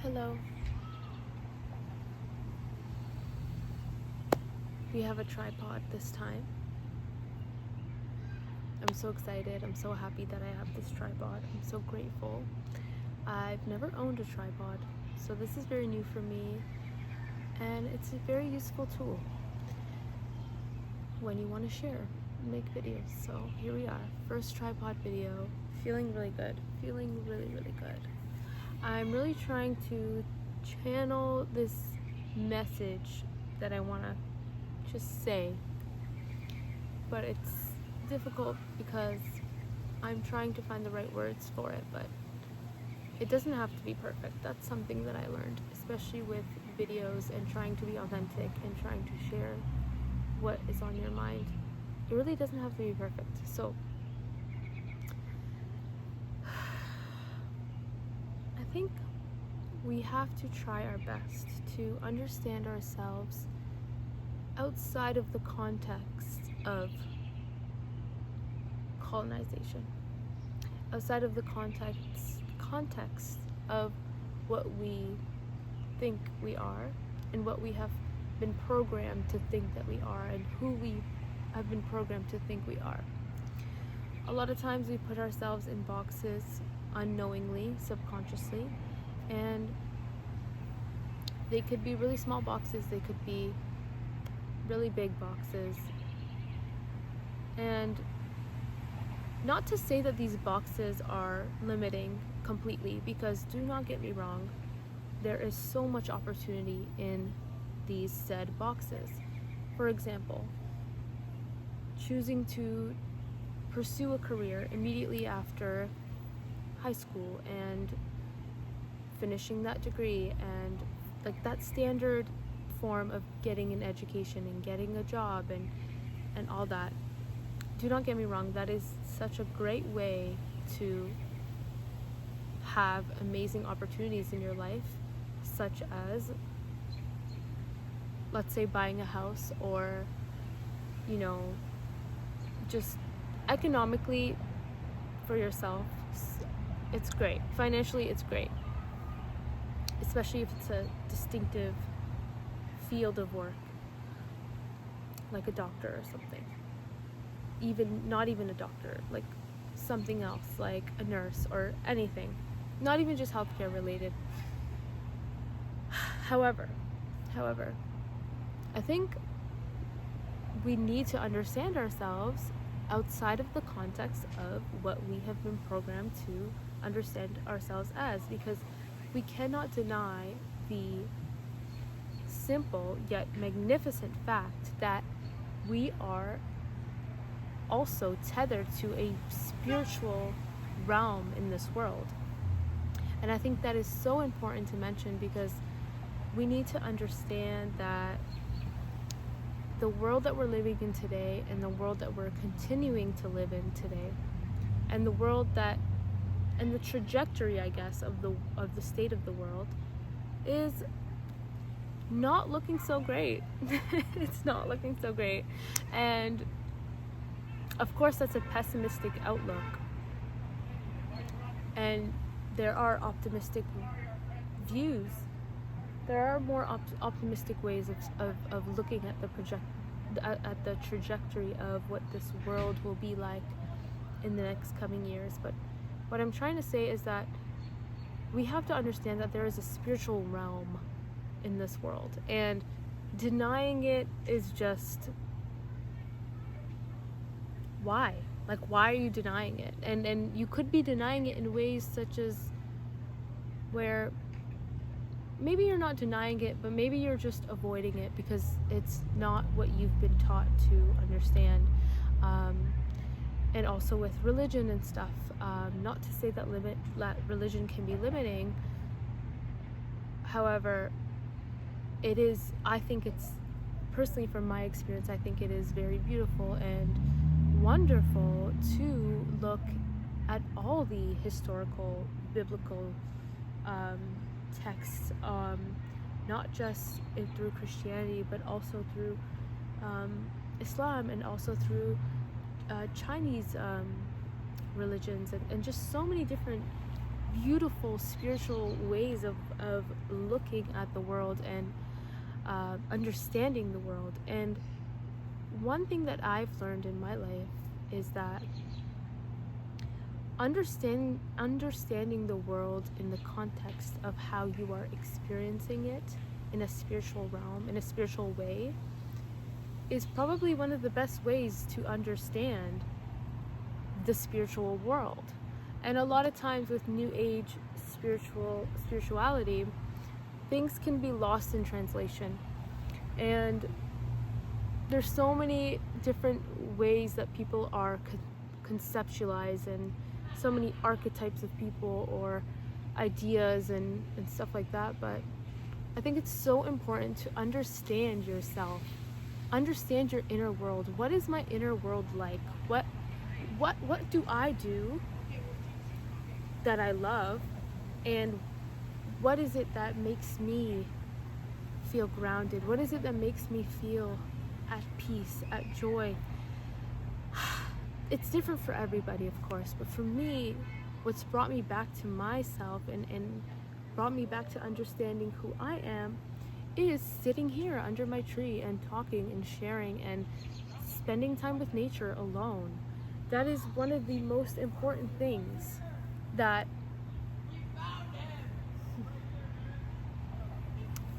Hello. We have a tripod this time. I'm so excited. I'm so happy that I have this tripod. I'm so grateful. I've never owned a tripod, so this is very new for me, and it's a very useful tool when you want to share, make videos. So here we are, first tripod video. Feeling really good. Feeling really, really good. I'm really trying to channel this message that I want to just say, but it's difficult because I'm trying to find the right words for it, but it doesn't have to be perfect. That's something that I learned, especially with videos and trying to be authentic and trying to share what is on your mind. It really doesn't have to be perfect. So I think we have to try our best to understand ourselves outside of the context of colonization, outside of the context of what we think we are and what we have been programmed to think that we are and who we have been programmed to think we are. A lot of times we put ourselves in boxes unknowingly, subconsciously, and they could be really small boxes, they could be really big boxes. And not to say that these boxes are limiting completely, because do not get me wrong, there is so much opportunity in these said boxes. For example, choosing to pursue a career immediately after high school and finishing that degree, and like that standard form of getting an education and getting a job and all that. Do not get me wrong, that is such a great way to have amazing opportunities in your life, such as, let's say, buying a house, or, you know, just economically for yourself. It's great. Financially, it's great, especially if it's a distinctive field of work, like a doctor or something. Even not even a doctor, like something else, like a nurse or anything, not even just healthcare related. However, I think we need to understand ourselves outside of the context of what we have been programmed to understand ourselves as, because we cannot deny the simple yet magnificent fact that we are also tethered to a spiritual realm in this world. And I think that is so important to mention, because we need to understand that the world that we're living in today, and the world that we're continuing to live in today, and the world that, and the trajectory, I guess, of the state of the world is not looking so great. It's not looking so great. And of course, that's a pessimistic outlook, and there are optimistic views. There are more optimistic ways of looking at the trajectory of what this world will be like in the next coming years. But what I'm trying to say is that we have to understand that there is a spiritual realm in this world, and denying it is just, why? Like, why are you denying it? And you could be denying it in ways such as where maybe you're not denying it, but maybe you're just avoiding it because it's not what you've been taught to understand. And also with religion and stuff, not to say that religion can be limiting. However, it is, I think it's, personally from my experience, I think it is very beautiful and wonderful to look at all the historical biblical texts, not just through Christianity, but also through Islam, and also through Chinese religions, and just so many different beautiful spiritual ways of looking at the world and understanding the world. And one thing that I've learned in my life is that understanding the world in the context of how you are experiencing it in a spiritual realm, in a spiritual way, is probably one of the best ways to understand the spiritual world. And a lot of times with New Age spirituality, things can be lost in translation. And there's so many different ways that people are conceptualized, and so many archetypes of people or ideas and stuff like that. But I think it's so important to understand yourself, understand your inner world. What is my inner world like? What do I do that I love, and what is it that makes me feel grounded? What is it that makes me feel at peace, at joy? It's different for everybody, of course, but for me, what's brought me back to myself and brought me back to understanding who I am is sitting here under my tree and talking and sharing and spending time with nature alone. That is one of the most important things that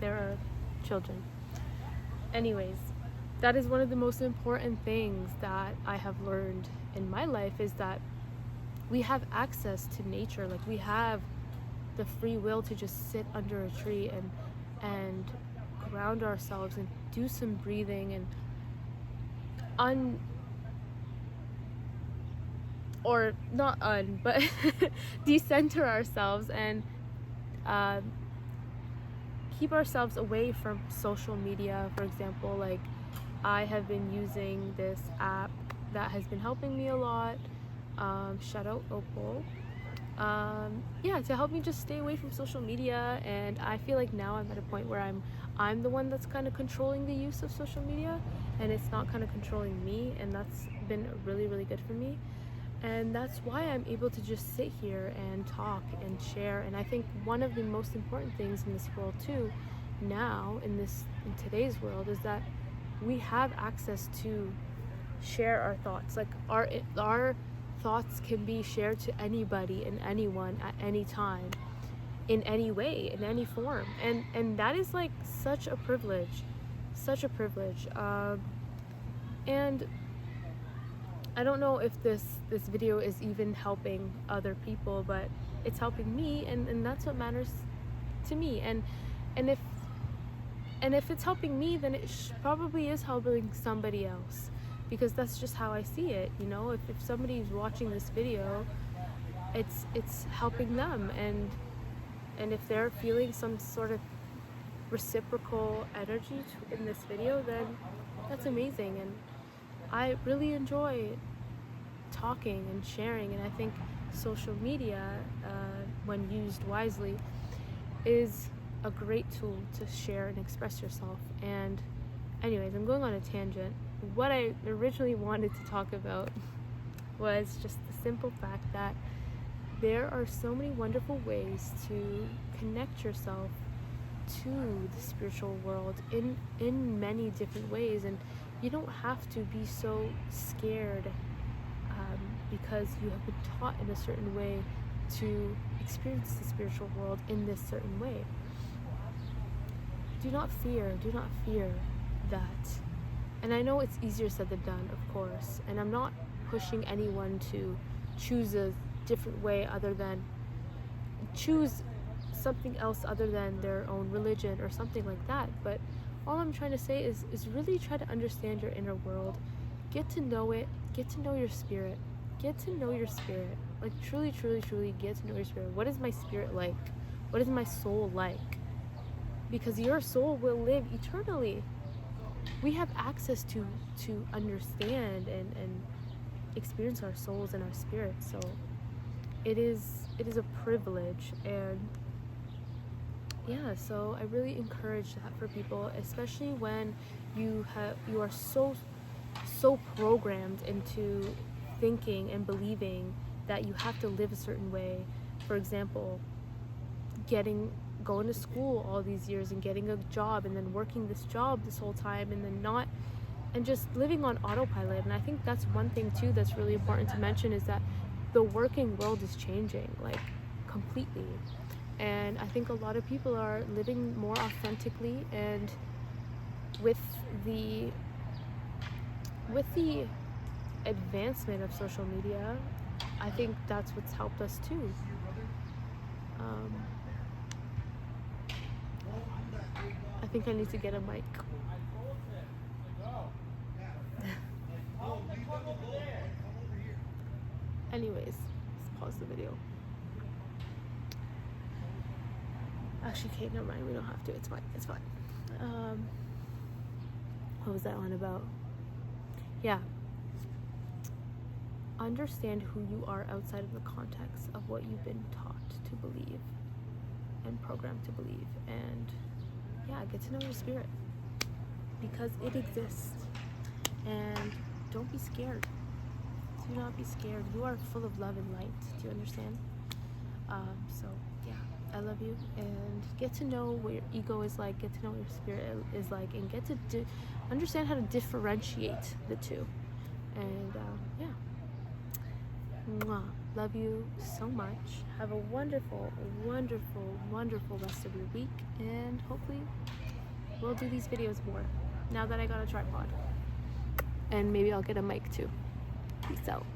there are children. Anyways, that is one of the most important things that I have learned in my life, is that we have access to nature. Like, we have the free will to just sit under a tree and ground ourselves and do some breathing and but decenter ourselves and keep ourselves away from social media. For example, like, I have been using this app that has been helping me a lot. Shout out Opal. To help me just stay away from social media. And I feel like now I'm at a point where I'm the one that's kind of controlling the use of social media, and it's not kind of controlling me, and that's been really, really good for me. And that's why I'm able to just sit here and talk and share. And I think one of the most important things in this world too, now in today's world, is that we have access to share our thoughts. Like, our thoughts can be shared to anybody and anyone at any time, in any way, in any form, and that is like such a privilege. And I don't know if this video is even helping other people, but it's helping me, and that's what matters to me. And if it's helping me, then it probably is helping somebody else, because that's just how I see it. You know, if somebody's watching this video, it's helping them, and if they're feeling some sort of reciprocal energy in this video, then that's amazing. And I really enjoy talking and sharing, and I think social media, when used wisely, is a great tool to share and express yourself. And anyways, I'm going on a tangent. What I originally wanted to talk about was just the simple fact that there are so many wonderful ways to connect yourself to the spiritual world in many different ways, and you don't have to be so scared because you have been taught in a certain way to experience the spiritual world in this certain way. Do not fear that. And I know it's easier said than done, of course, and I'm not pushing anyone to choose a different way, other than choose something else other than their own religion or something like that. But all I'm trying to say is really try to understand your inner world, get to know it, get to know your spirit, like truly get to know your spirit. What is my spirit like? What is my soul like? Because your soul will live eternally. We have access to understand and experience our souls and our spirits. So it is a privilege. And yeah, so I really encourage that for people, especially when you are so programmed into thinking and believing that you have to live a certain way, for example, going to school all these years and getting a job and then working this job this whole time and then not, and just living on autopilot. And I think that's one thing too that's really important to mention, is that the working world is changing, like, completely. And I think a lot of people are living more authentically, and with the advancement of social media, I think that's what's helped us too. I think I need to get a mic. Anyways, let's pause the video. Actually, Kate, never mind. We don't have to. It's fine. It's fine. What was that on about? Yeah. Understand who you are outside of the context of what you've been taught to believe and programmed to believe. And yeah, get to know your spirit, because it exists. And don't be scared. Do not be scared. You are full of love and light. Do you understand? So yeah, I love you, and get to know what your ego is like, get to know what your spirit is like, and get to understand how to differentiate the two. And yeah. Mwah. Love you so much. Have a wonderful, wonderful, wonderful rest of your week, and hopefully we'll do these videos more now that I got a tripod, and maybe I'll get a mic too. Peace out.